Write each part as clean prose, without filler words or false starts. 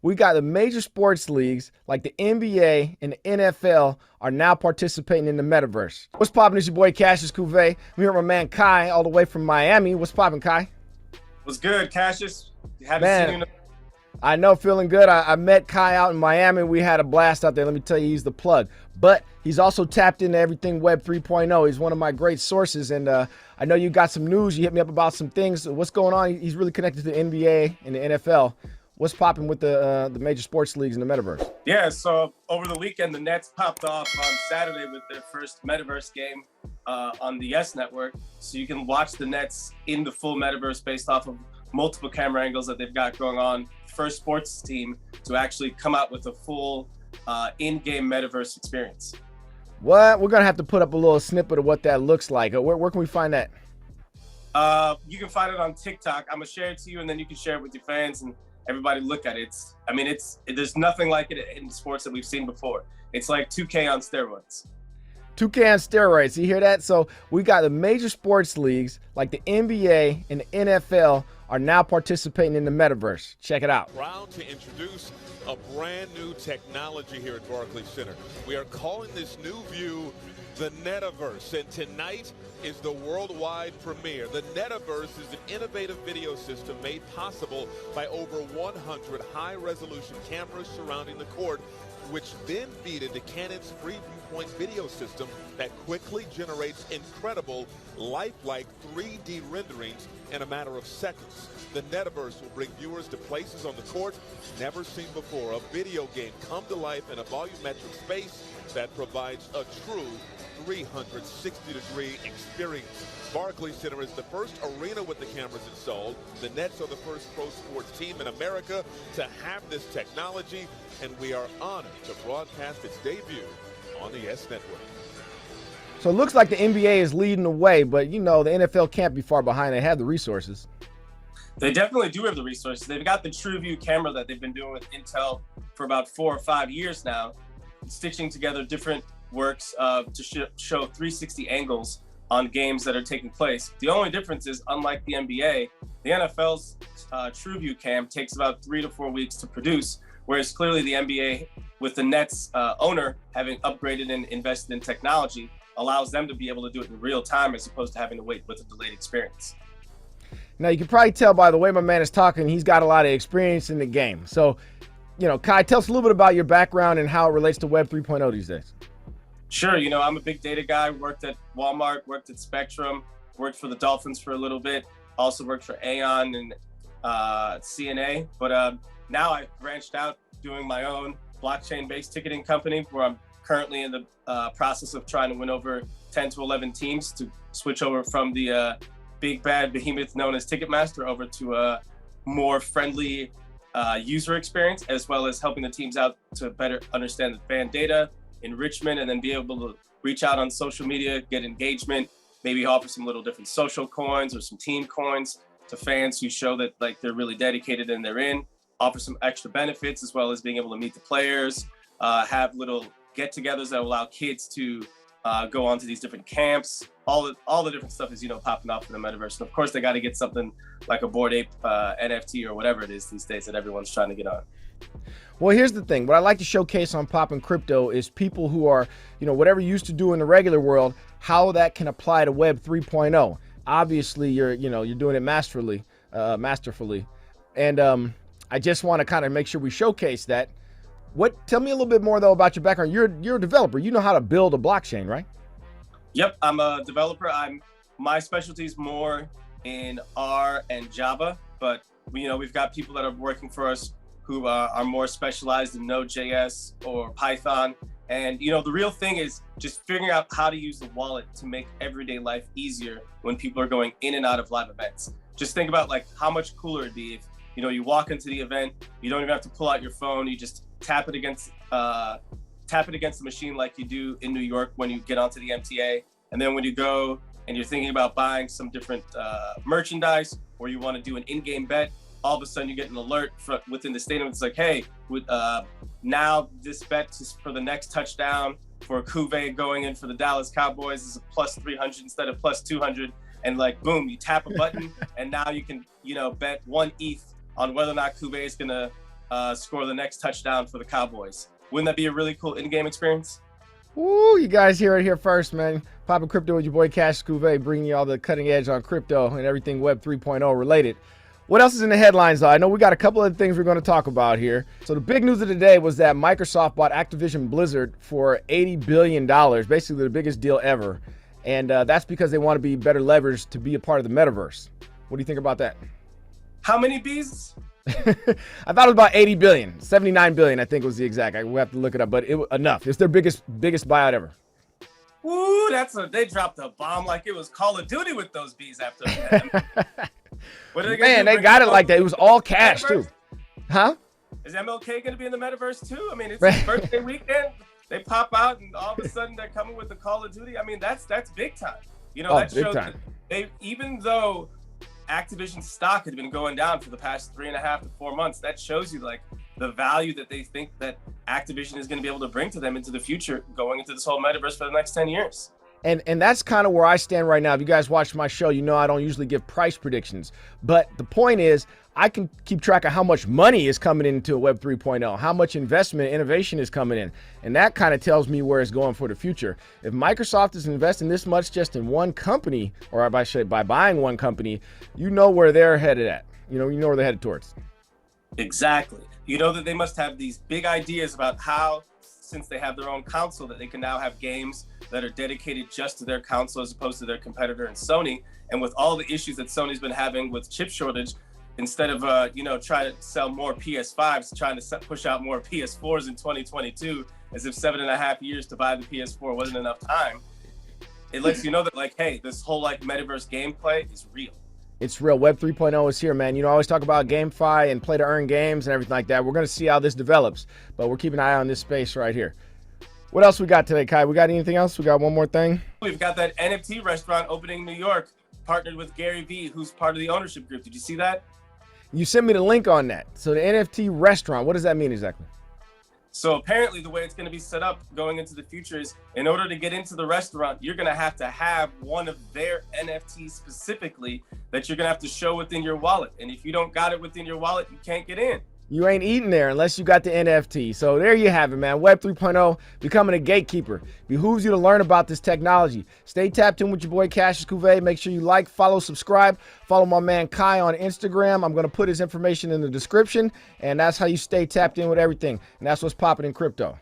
we got the major sports leagues like the NBA and the NFL are now participating in the Metaverse. What's poppin'? It's your boy Cassius Cuvée. I'm here with my man Kai, all the way from Miami. What's poppin', Kai? What's good, Cassius? Haven't seen you. I know, feeling good. I met Kai out in Miami. We had a blast out there. Let me tell you, he's the plug. But he's also tapped into everything Web 3.0. He's one of my great sources. And I know you got some news. You hit me up about some things. What's going on? He's really connected to the NBA and the NFL. What's popping with the major sports leagues in the Metaverse? Yeah, so over the weekend, the Nets popped off on Saturday with their first Metaverse game on the YES network. So you can watch the Nets in the full Metaverse based off of multiple camera angles that they've got going on. First sports team to actually come out with a full in-game Metaverse experience. What? We're gonna have to put up a little snippet of what that looks like. Where can we find that? You can find it on TikTok. I'm gonna share it to you, and then you can share it with your fans and everybody look at it. There's nothing like it in sports that we've seen before. It's like 2K on steroids. 2K on steroids. You hear that? So we got the major sports leagues like the NBA and the NFL are now participating in the Metaverse. Check it out. Proud to introduce a brand new technology here at Barclays Center. We are calling this new view the Metaverse, and tonight is the worldwide premiere. The Metaverse is an innovative video system made possible by over 100 high-resolution cameras surrounding the court, which then feed into Canon's free viewpoint video system that quickly generates incredible, lifelike 3D renderings in a matter of seconds. The Metaverse will bring viewers to places on the court never seen before. A video game come to life in a volumetric space that provides a true 360-degree experience. Barclays Center is the first arena with the cameras installed. The Nets are the first pro sports team in America to have this technology, and we are honored to broadcast its debut on the YES network. So it looks like the NBA is leading the way, but you know, the NFL can't be far behind. They have the resources. They definitely do have the resources. They've got the TrueView camera that they've been doing with Intel for about 4 or 5 years now, stitching together different works to show 360 angles on games that are taking place. The only difference is, unlike the NBA, the NFL's TrueView cam takes about 3 to 4 weeks to produce, whereas clearly the NBA, with the Nets owner having upgraded and invested in technology, allows them to be able to do it in real time as opposed to having to wait with a delayed experience. Now, you can probably tell by the way my man is talking, he's got a lot of experience in the game. So, you know, Kai, tell us a little bit about your background and how it relates to Web 3.0 these days. Sure, you know, I'm a big data guy, worked at Walmart, worked at Spectrum, worked for the Dolphins for a little bit, also worked for Aon and CNA, but now I've branched out doing my own blockchain-based ticketing company, where I'm currently in the process of trying to win over 10 to 11 teams to switch over from the big bad behemoth known as Ticketmaster over to a more friendly user experience, as well as helping the teams out to better understand the fan data, enrichment, and then be able to reach out on social media, get engagement, maybe offer some little different social coins or some team coins to fans who show that like they're really dedicated and they're in, offer some extra benefits, as well as being able to meet the players, have little get-togethers that allow kids to go on to these different camps. All the different stuff is, you know, popping off in the Metaverse. And of course, they got to get something like a Bored Ape NFT or whatever it is these days that everyone's trying to get on. Well, here's the thing. What I like to showcase on Poppin' Crypto is people who are, you know, whatever you used to do in the regular world, how that can apply to Web 3.0. Obviously, you're doing it masterfully. And I just want to kind of make sure we showcase that. Tell me a little bit more though about your background. You're a developer. You know how to build a blockchain, right? Yep, I'm a developer. My specialty is more in R and Java, but we've got people that are working for us who are more specialized in Node.js or Python. And the real thing is just figuring out how to use the wallet to make everyday life easier when people are going in and out of live events. Just think about like how much cooler it'd be if you walk into the event, you don't even have to pull out your phone, you just tap it against the machine like you do in New York when you get onto the MTA. And then when you go and you're thinking about buying some different merchandise, or you want to do an in-game bet, all of a sudden you get an alert within the stadium. It's like, hey, now this bet is for the next touchdown for Cuvée going in for the Dallas Cowboys is a plus 300 instead of plus 200. And like, boom, you tap a button and now you can, bet 1 ETH on whether or not Cuvée is gonna score the next touchdown for the Cowboys. Wouldn't that be a really cool in-game experience? Woo, you guys hear it here first, man. Poppin' Crypto with your boy Cassius Cuvée, bringing you all the cutting edge on crypto and everything Web 3.0 related. What else is in the headlines, though? I know we got a couple of things we're going to talk about here. So the big news of the day was that Microsoft bought Activision Blizzard for $80 billion, basically the biggest deal ever. And that's because they want to be better leveraged to be a part of the Metaverse. What do you think about that? How many Bs? I thought it was about 80 billion, 79 billion, I think was the exact. We have to look it up, but enough. It's their biggest buyout ever. Ooh, they dropped a bomb like it was Call of Duty with those Bs after that. What are they gonna do? They got it like that. It was all cash too. Huh? Is MLK going to be in the Metaverse too? I mean, it's his birthday weekend. They pop out and all of a sudden they're coming with the Call of Duty. I mean, that's big time. You know, that shows that even though Activision stock had been going down for the past 3.5 to 4 months, that shows you like the value that they think that Activision is going to be able to bring to them into the future, going into this whole Metaverse for the next 10 years. And that's kind of where I stand right now. If you guys watch my show, you know I don't usually give price predictions. But the point is, I can keep track of how much money is coming into Web 3.0, how much investment, innovation is coming in. And that kind of tells me where it's going for the future. If Microsoft is investing this much just in one company, or I should say by buying one company, you know where they're headed at. You know where they're headed towards. Exactly. You know that they must have these big ideas about how, since they have their own console, that they can now have games that are dedicated just to their console as opposed to their competitor in Sony. And with all the issues that Sony's been having with chip shortage, instead of trying to sell more PS5s, trying to push out more PS4s in 2022, as if 7.5 years to buy the PS4 wasn't enough time. It lets you know that, like, hey, this whole like metaverse gameplay is real. It's real. Web 3.0 is here, man. You know, I always talk about GameFi and play to earn games and everything like that. We're going to see how this develops, but we're keeping an eye on this space right here. What else we got today, Kai? We got anything else? We got one more thing? We've got that NFT restaurant opening in New York, partnered with Gary Vee, who's part of the ownership group. Did you see that? You sent me the link on that. So the NFT restaurant, what does that mean exactly? So apparently the way it's going to be set up going into the future is, in order to get into the restaurant, you're going to have one of their NFTs specifically that you're going to have to show within your wallet. And if you don't got it within your wallet, you can't get in. You ain't eating there unless you got the NFT. So there you have it, man. Web 3.0, becoming a gatekeeper. Behooves you to learn about this technology. Stay tapped in with your boy Cassius Cuvée. Make sure you like, follow, subscribe. Follow my man Kai on Instagram. I'm going to put his information in the description. And that's how you stay tapped in with everything. And that's what's popping in crypto.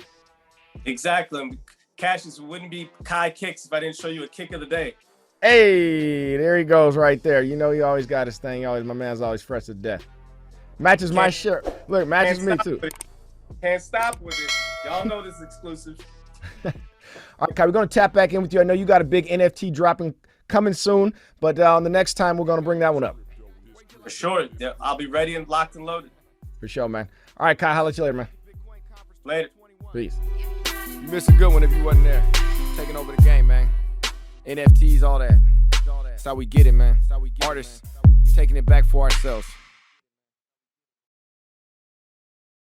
Exactly. Cassius, wouldn't be Kai Kicks if I didn't show you a kick of the day. Hey, there he goes right there. You know he always got his thing. My man's always fresh to death. Matches my shirt. Look, matches me too. Can't stop with it. Y'all know this is exclusive. All right, Kai, we're going to tap back in with you. I know you got a big NFT dropping coming soon, but on the next time, we're going to bring that one up. For sure. I'll be ready and locked and loaded. For sure, man. All right, Kai, holla at you later, man. Later. Peace. You missed a good one if you wasn't there. Taking over the game, man. NFTs, all that. That's how we get it, man. Artists taking it back for ourselves.